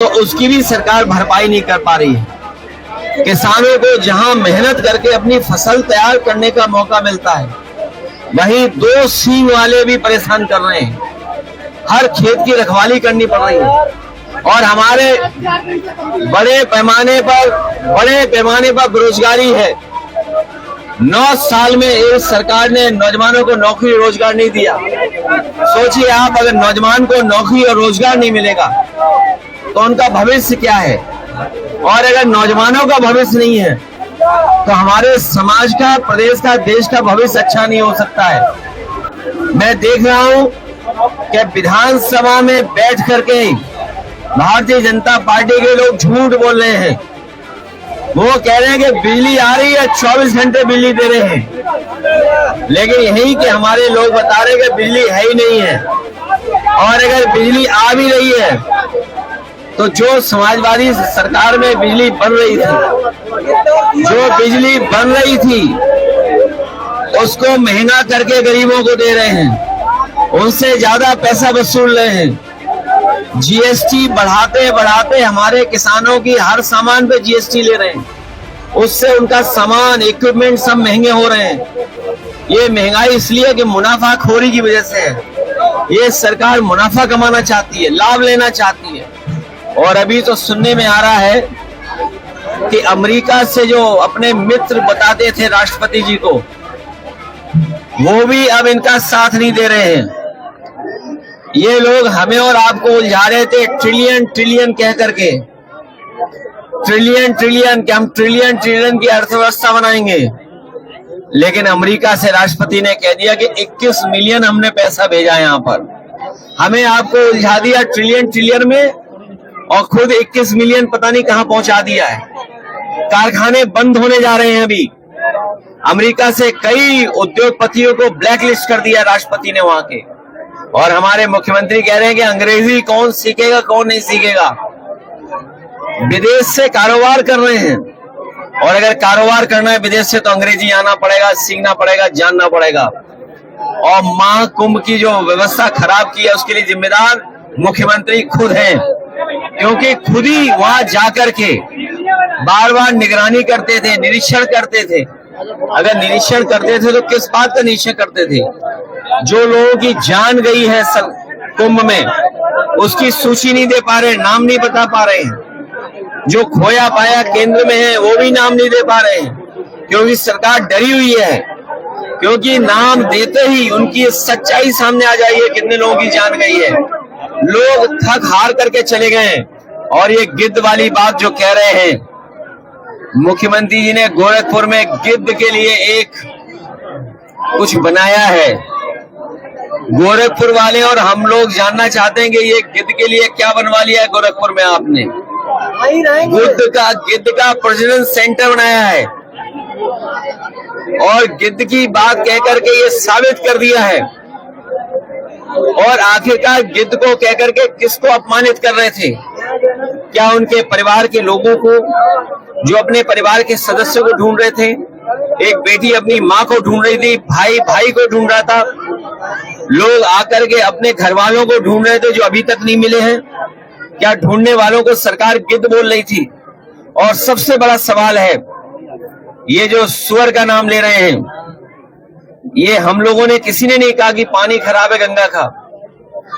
तो उसकी भी सरकार भरपाई नहीं कर पा रही है। किसानों को जहां मेहनत करके अपनी फसल तैयार करने का मौका मिलता है, वहीं दो सींग वाले भी परेशान कर रहे हैं। हर खेत की रखवाली करनी पड़ रही है और हमारे बड़े पैमाने पर बेरोजगारी है। 9 साल में इस सरकार ने नौजवानों को नौकरी रोजगार नहीं दिया। सोचिए आप, अगर नौजवान को नौकरी और रोजगार नहीं मिलेगा तो उनका भविष्य क्या है, और अगर नौजवानों का भविष्य नहीं है तो हमारे समाज का, प्रदेश का, देश का भविष्य अच्छा नहीं हो सकता है। मैं देख रहा हूं कि विधानसभा में बैठ करके भारतीय जनता पार्टी के लोग झूठ बोल रहे हैं। वो कह रहे हैं कि बिजली आ रही है, 24 घंटे बिजली दे रहे हैं, लेकिन यही कि हमारे लोग बता रहे हैं कि बिजली है ही नहीं है। और अगर बिजली आ भी रही है तो जो समाजवादी सरकार में बिजली बन रही थी उसको महंगा करके गरीबों को दे रहे हैं, उनसे ज्यादा पैसा वसूल रहे हैं। जीएसटी बढ़ाते बढ़ाते हमारे किसानों की हर सामान पे जीएसटी ले रहे हैं, उससे उनका सामान, इक्विपमेंट सब महंगे हो रहे हैं। ये महंगाई इसलिए कि मुनाफाखोरी की वजह से है। ये सरकार मुनाफा कमाना चाहती है, लाभ लेना चाहती है। और अभी तो सुनने में आ रहा है कि अमेरिका से जो अपने मित्र बताते थे राष्ट्रपति जी को, वो भी अब इनका साथ नहीं दे रहे हैं। ये लोग हमें और आपको उलझा रहे थे ट्रिलियन ट्रिलियन कह करके, ट्रिलियन ट्रिलियन कि हम ट्रिलियन ट्रिलियन की अर्थव्यवस्था बनाएंगे। लेकिन अमेरिका से राष्ट्रपति ने कह दिया कि 21 मिलियन हमने पैसा भेजा यहाँ पर, हमें आपको उलझा दिया ट्रिलियन ट्रिलियन में, और खुद 21 मिलियन पता नहीं कहां पहुंचा दिया है। कारखाने बंद होने जा रहे हैं। अभी अमेरिका से कई उद्योगपतियों को ब्लैकलिस्ट कर दिया राष्ट्रपति ने वहां के, और हमारे मुख्यमंत्री कह रहे हैं कि अंग्रेजी कौन सीखेगा, कौन नहीं सीखेगा। विदेश से कारोबार कर रहे हैं, और अगर कारोबार करना है विदेश से तो अंग्रेजी आना पड़ेगा, सीखना पड़ेगा, जानना पड़ेगा। और महाकुंभ की जो व्यवस्था खराब की है उसके लिए जिम्मेदार मुख्यमंत्री खुद हैं, क्योंकि खुद ही वहां जाकर के बार बार निगरानी करते थे, निरीक्षण करते थे। अगर निरीक्षण करते थे तो किस बात का निरीक्षण करते थे? जो लोगों की जान गई है कुंभ में, उसकी सूची नहीं दे पा रहे, नाम नहीं बता पा रहे हैं। जो खोया पाया केंद्र में है वो भी नाम नहीं दे पा रहे हैं, क्योंकि सरकार डरी हुई है। क्योंकि नाम देते ही उनकी सच्चाई सामने आ जाएगी, कितने लोगों की जान गई है। लोग थक हार करके चले गए। और ये गिद्ध वाली बात जो कह रहे हैं, मुख्यमंत्री जी ने गोरखपुर में गिद्ध के लिए एक कुछ बनाया है। गोरखपुर वाले और हम लोग जानना चाहते हैं कि ये गिद्ध के लिए क्या बनवा लिया है गोरखपुर में आपने। गिद्ध का प्रजनन सेंटर बनाया है, और गिद्ध की बात कह करके ये साबित कर दिया है। और आखिरकार गिद्ध को कह करके किसको अपमानित कर रहे थे? क्या उनके परिवार के लोगों को, जो अपने परिवार के सदस्यों को ढूंढ रहे थे? एक बेटी अपनी माँ को ढूंढ रही थी, भाई भाई को ढूंढ रहा था। लोग आकर के अपने घर वालों को ढूंढ रहे थे जो अभी तक नहीं मिले हैं। क्या ढूंढने वालों को सरकार गिद्ध बोल रही थी? और सबसे बड़ा सवाल है, ये जो सुअर का नाम ले रहे हैं, ये हम लोगों ने किसी ने नहीं कहा कि पानी खराब है गंगा का।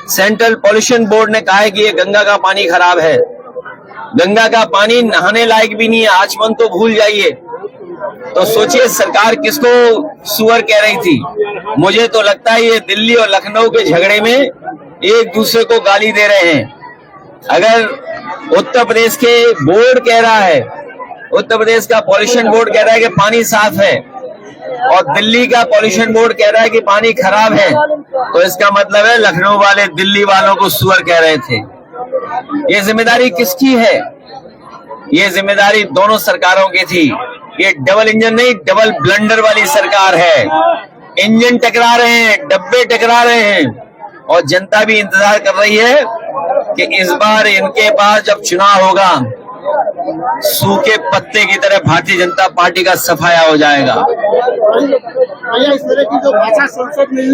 सेंट्रल पॉल्यूशन बोर्ड ने कहा है कि ये गंगा का पानी खराब है। गंगा का पानी नहाने लायक भी नहीं है, आचमन तो भूल जाइए। तो सोचिए सरकार किसको सुअर कह रही थी? मुझे तो लगता है ये दिल्ली और लखनऊ के झगड़े में एक दूसरे को गाली दे रहे हैं। अगर उत्तर प्रदेश के बोर्ड कह रहा है, उत्तर प्रदेश का पॉल्यूशन बोर्ड कह रहा है कि पानी साफ है, और दिल्ली का पॉल्यूशन बोर्ड कह रहा है कि पानी खराब है, तो इसका मतलब है लखनऊ वाले दिल्ली वालों को सुअर कह रहे थे। ये जिम्मेदारी किसकी है? ये जिम्मेदारी दोनों सरकारों की थी। ये डबल इंजन नहीं, डबल ब्लंडर वाली सरकार है। इंजन टकरा रहे हैं, डब्बे टकरा रहे हैं, और जनता भी इंतजार कर रही है कि इस बार इनके पास जब चुनाव होगा, सूखे पत्ते की तरह भारतीय जनता पार्टी का सफाया हो जाएगा। इस तरह की जो भाषा संसद में